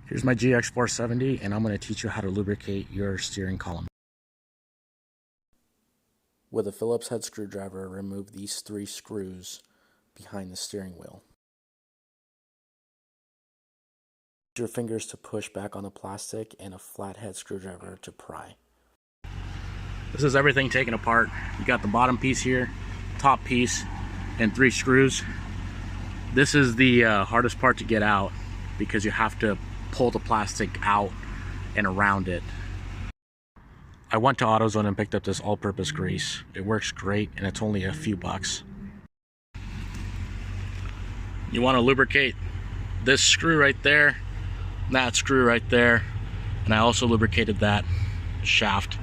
Here's my Gx470, and I'm going to teach you how to lubricate your steering column. With a Phillips head screwdriver, remove these 3 screws behind the steering wheel. Use your fingers to push back on the plastic and a flathead screwdriver to pry. This is everything taken apart. You got the bottom piece here, top piece, and 3 screws. This is the hardest part to get out because you have to pull the plastic out and around it. I went to AutoZone and picked up this all-purpose grease. It works great and it's only a few bucks. You want to lubricate this screw right there, that screw right there, and I also lubricated that shaft.